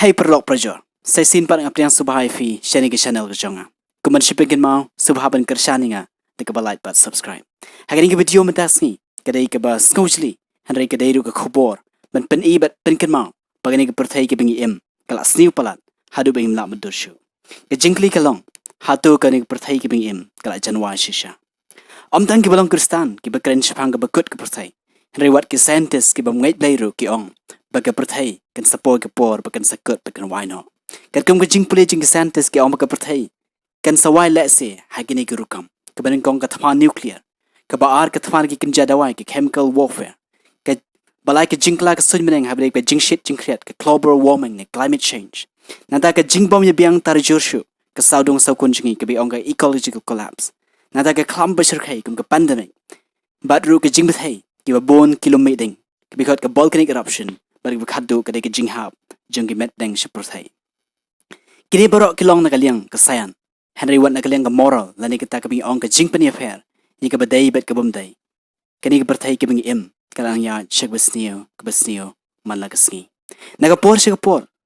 Hey perlok prajor, saya sin parang apriang subahai fi shani ke channel ke jonga. Kuman shipengin mau subahaban kershaninga de ke like but subscribe. Hagani ke video mentas ni, kadai ke ba skojli, hanrai kadai ru ke khobor, ban pen i bat penkin mau, pagani ke perthai ke bengi kala sniu palat, hadu bengim lak medurshu. Ke jingkli kalong, hatu kani ke perthai ke bengi kala WAI SHISHA. Tang ke balong kristan ke bakren shapang ke bakut ke perthai. Hanrai wat ke scientist ke bamngait blairu ke ong. Baga perthai kan sapoi ke por bagan sakut bagan wai no kan kum ke jing pule jing scientist ke om baga perthai kan sawai le se hagini ke rukam ke banin kong ka thama nuclear ke baar ke thama ki kinja dawai ke chemical warfare ke balai ke jingkla ke sun meneng habre ke jing shit jing kriat ke global warming ne climate change nada ke jing bom ye biang tar jurshu ke saudong saukun jingi ke bi ong ke ecological collapse nada ke klam bashir khai kum ke pandemic badru ke jing bethai ke bon kilometer because ke volcanic eruption bagi berkadu kedai ke jinghap jengki metdeng seperti kini borok kilong nakaliang kesayan Henry wat nakaliang ke moral lani kita kebing ong ke jing peni affair ni ke badai bet ke bumdai kini ke bertai ke bingi kalang ya cek besnio manla ke sngi naga por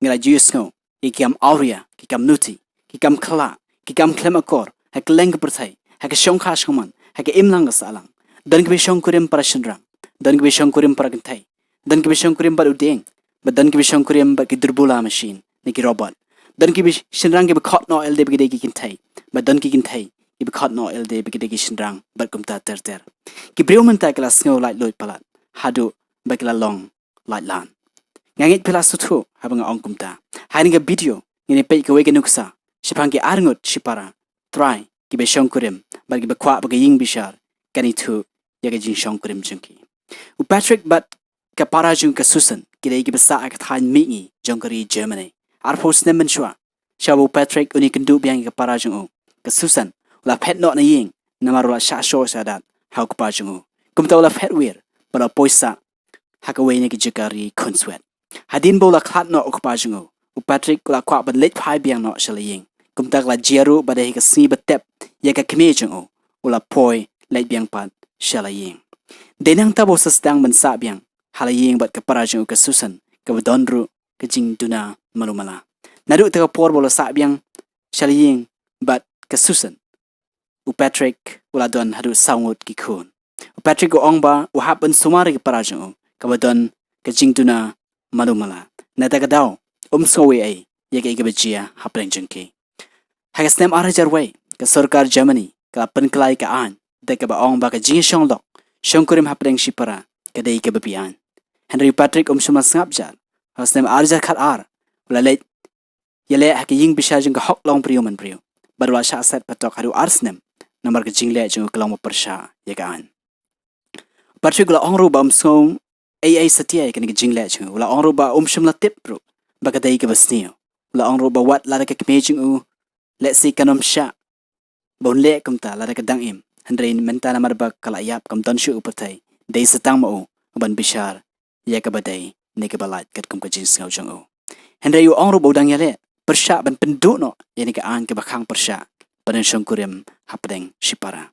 ngira juyus ngo ikam auria kikam nuti kikam kala kikam klemakor hak leng ke bertai hak shongkha shongman hak lang ke salang dan ke shongkurim para shenrang dan ke shongkurim para gentai dan ke shongkurim bar udeng dan ke shongkurim bar ke durbula machine ni ke robot dan ke shenrang ke khot no ld begede ke kintai dan ke kintai ke khot no ld begede ke shenrang bar kumta ter ke BRIEW menta kelas ngo light load palat hadu bakla long light lan ngangit pela sutu habang ong kumta haini ke video ngini pe ke wege nuksa shipang ke arngut shipara trai ke shongkurim bar ke kwah bar ke ying bishar kan ithuh ya ke jing shongkurim jengki Patrick bat ke parajung ke susan kidai ke besa ke thain mingi jongkari Germany arpos nem menshwa shabu Patrick uni kendu biang ke parajung ke susan la pet not na ying namarula sha sho sadat hau ke parajung kumta la pet wir bala poisa hakawai ne ke jikari kunswet hadin bola khat no ke parajung Patrick la kwa ban let phai biang no shalaying kumta la jiaru badai ke si batep ya ke kemejung ula poi let biang pat shalaying denang tabo sestang mensa biang halaying bat ke parajung ke susan ke bedonru ke jing duna malumala nadu te por bola sa biang shalaying bat ke susan Patrick ula don hadu saungut ki khun Patrick go ongba u happen sumari ke parajung ke bedon ke jing duna malumala nata ka daw UWEI ye ke bejia hapreng jengki hagasnem arajar way ke sarkar Germany ke penklai ke an de ke ba ong ba ke jing shonglok shongkurim hapreng shipara ke dei ke bepian Henry Patrick suma snapjar hasnem arjar khat ar lalet yele hak ying bisha jeng hok long BRIEW man BRIEW barwa sha set patok haru arsnem nomor ke jingle jeng kelong persha ye kan Patrick la ongru bam som ai satia ke jingle jeng la ongru ba sumla tip bro ba ke dei ke besnio la ongru ba wat la ke kmejing let's see kanom sha bon le kumta la ke dang im Henry mentana marba kala yap kam don shu upatai dei setang mo ban bishar ya ke badai ne ke balat kat kum ke jing ngau jang Henry yu ongru bodang yale persha ban pendu no yani ke an ke bakhang persha panen shongkurim hapdeng shipara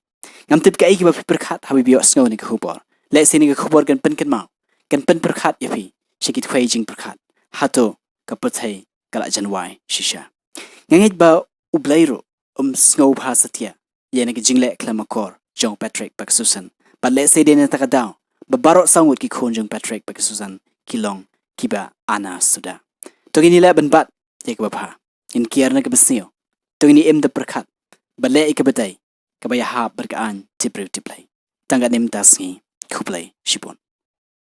ngam tip ke ai ke ba perkhat habi bio ngau ni ke hubor le sini ke hubor kan pen mau kan pen perkhat yafi shikit khwai jing perkhat hato ka pathai kala WAI SHISHA ngangit ba ublairu ngau bhasatia yani ke jingle klamakor jong Patrick pak susan but let's say den takadaw babarok sangut ki khonjung Patrick pak susan kilong kiba ana suda to ini la banbat ye ke bapha in kiar na ke besnio to ini em de perkhat bale ke batai ke baya ha berkaan tipreu tiplai tangga nim tasngi khuplai shipon